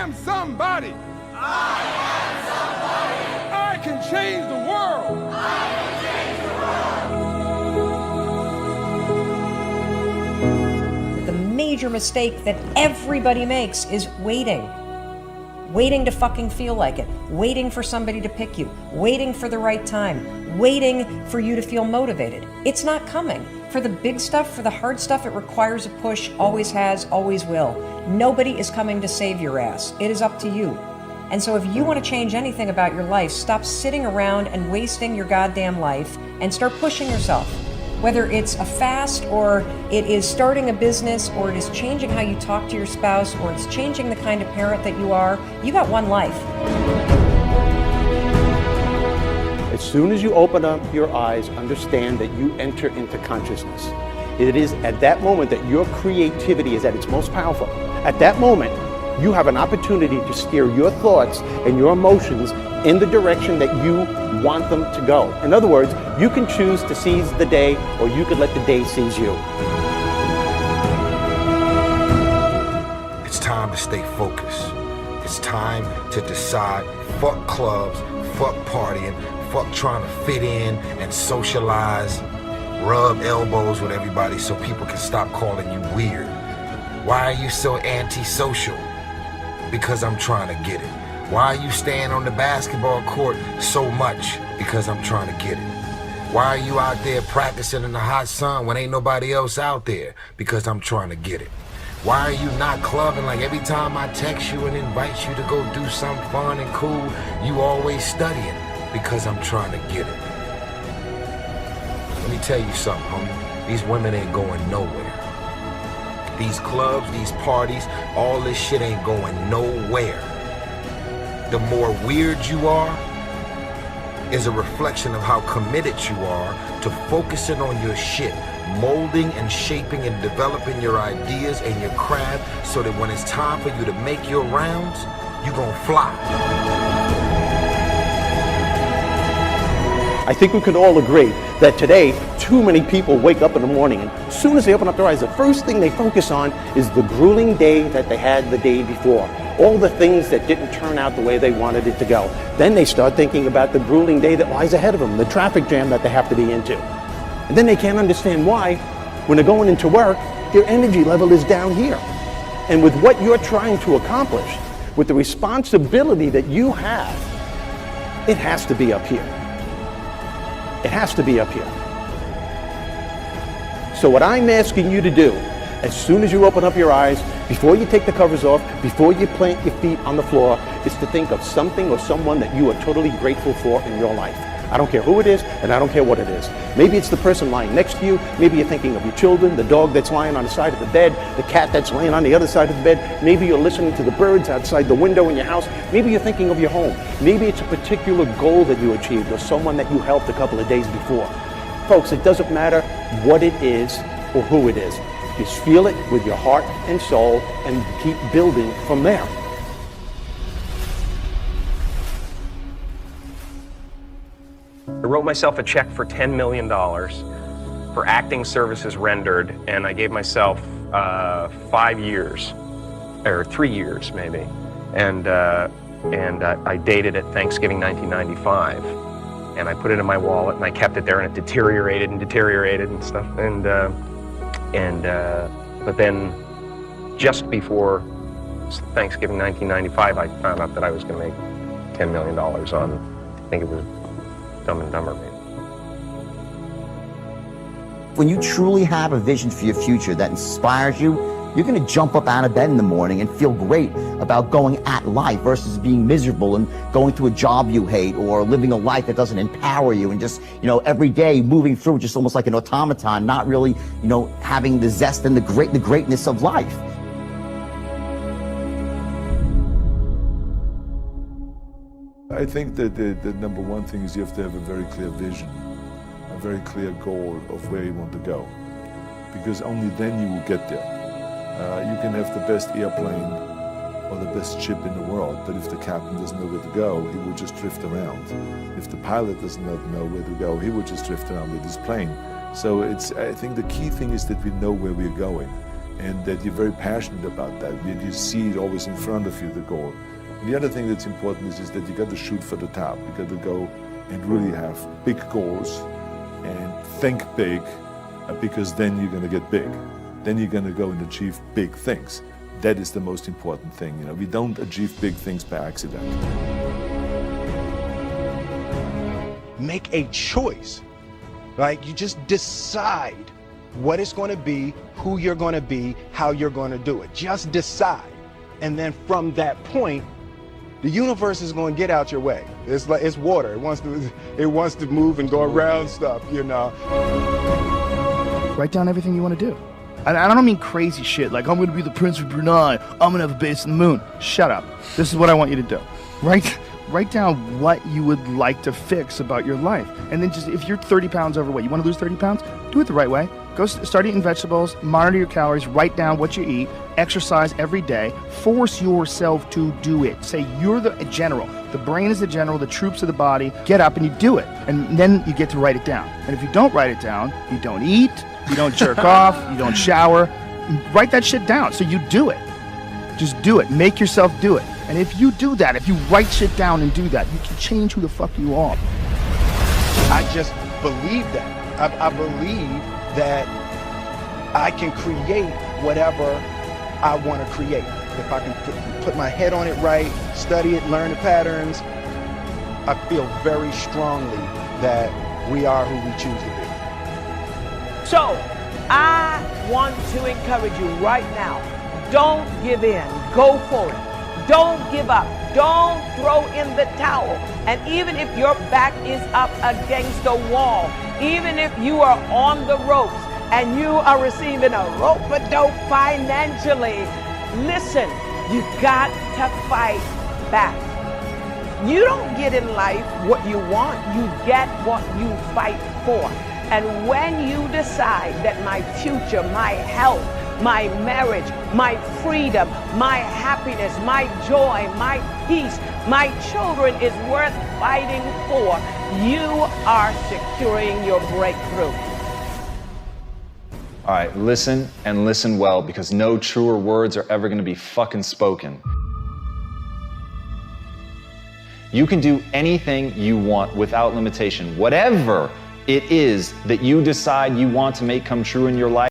am somebody. I am somebody. I can change the world. I can change the world. The major mistake that everybody makes is waiting. Waiting to fucking feel like it. Waiting for somebody to pick you. Waiting for the right time. Waiting for you to feel motivated. It's not coming. For the big stuff, for the hard stuff, it requires a push, always has, always will. Nobody is coming to save your ass. It is up to you. And so if you want to change anything about your life, stop sitting around and wasting your goddamn life and start pushing yourself. Whether it's a fast, or it is starting a business, or it is changing how you talk to your spouse, or it's changing the kind of parent that you are, you got one life. As soon as you open up your eyes, understand that you enter into consciousness. It is at that moment that your creativity is at its most powerful. At that moment, you have an opportunity to steer your thoughts and your emotions in the direction that you want them to go. In other words, you can choose to seize the day, or you could let the day seize you. It's time to stay focused. It's time to decide, fuck clubs, fuck partying, fuck trying to fit in and socialize, rub elbows with everybody so people can stop calling you weird. Why are you so antisocial? Because I'm trying to get it. Why are you staying on the basketball court so much? Because I'm trying to get it. Why are you out there practicing in the hot sun when ain't nobody else out there? Because I'm trying to get it. Why are you not clubbing like every time I text you and invite you to go do something fun and cool, you always studying? Because I'm trying to get it. Let me tell you something, homie. These women ain't going nowhere. These clubs, these parties, all this shit ain't going nowhere. The more weird you are is a reflection of how committed you are to focusing on your shit, molding and shaping and developing your ideas and your craft so that when it's time for you to make your rounds, you gonna fly. I think we can all agree that today, too many people wake up in the morning, and as soon as they open up their eyes, the first thing they focus on is the grueling day that they had the day before. All the things that didn't turn out the way they wanted it to go. Then they start thinking about the grueling day that lies ahead of them, the traffic jam that they have to be into. And then they can't understand why, when they're going into work, their energy level is down here. And with what you're trying to accomplish, with the responsibility that you have, it has to be up here. It has to be up here. So what I'm asking you to do, as soon as you open up your eyes, before you take the covers off, before you plant your feet on the floor, is to think of something or someone that you are totally grateful for in your life. I don't care who it is, and I don't care what it is. Maybe it's the person lying next to you. Maybe you're thinking of your children, the dog that's lying on the side of the bed, the cat that's laying on the other side of the bed. Maybe you're listening to the birds outside the window in your house. Maybe you're thinking of your home. Maybe it's a particular goal that you achieved or someone that you helped a couple of days before. Folks, it doesn't matter what it is or who it is. Just feel it with your heart and soul and keep building from there. I wrote myself a check for $10 million for acting services rendered, and I gave myself 5 years, or 3 years maybe, and I dated it Thanksgiving 1995, and I put it in my wallet, and I kept it there, and it deteriorated and stuff, but then just before Thanksgiving 1995, I found out that I was going to make $10 million on, I think it was Dumb and Dumber, maybe. When you truly have a vision for your future that inspires you, you're going to jump up out of bed in the morning and feel great about going at life versus being miserable and going to a job you hate or living a life that doesn't empower you and just, every day moving through just almost like an automaton, not really, having the zest and the greatness of life. I think that the number one thing is you have to have a very clear vision, a very clear goal of where you want to go, because only then you will get there. You can have the best airplane or the best ship in the world, but if the captain doesn't know where to go, he will just drift around. If the pilot does not know where to go, he will just drift around with his plane. So I think the key thing is that we know where we're going. and that you're very passionate about that. You see it always in front of you, the goal. And the other thing that's important is that you got to shoot for the top. You got to go and really have big goals and think big, because then you're going to get big. Then you're going to go and achieve big things. That is the most important thing. You know, we don't achieve big things by accident. Make a choice. Like, you just decide what it's going to be, who you're going to be, how you're going to do it. Just decide. And then from that point, the universe is going to get out your way. It's like, it's water. It wants to move and go around stuff, you know. Write down everything you want to do. And I don't mean crazy shit like, I'm going to be the Prince of Brunei, I'm going to have a base on the moon. Shut up. This is what I want you to do. Write down what you would like to fix about your life. And then just, if you're 30 pounds overweight, you want to lose 30 pounds? Do it the right way. Go start eating vegetables, monitor your calories, write down what you eat, exercise every day, force yourself to do it. Say you're the general. The brain is the general, the troops of the body. Get up and you do it. And then you get to write it down. And if you don't write it down, you don't eat, you don't jerk off, you don't shower. Write that shit down so you do it. Just do it. Make yourself do it. And if you do that, if you write shit down and do that, you can change who the fuck you are. I just believe that. I believe that I can create whatever I want to create. If I can put my head on it right, study it, learn the patterns, I feel very strongly that we are who we choose to be. So, I want to encourage you right now, don't give in, go for it. Don't give up. Don't throw in the towel. And even if your back is up against a wall, even if you are on the ropes and you are receiving a rope-a-dope financially, listen, you got to fight back. You don't get in life what you want, you get what you fight for. And when you decide that my future, my health, my marriage, my freedom, my happiness, my joy, my peace, my children is worth fighting for, you are securing your breakthrough. All right, listen and listen well, because no truer words are ever going to be fucking spoken. You can do anything you want without limitation. Whatever it is that you decide you want to make come true in your life,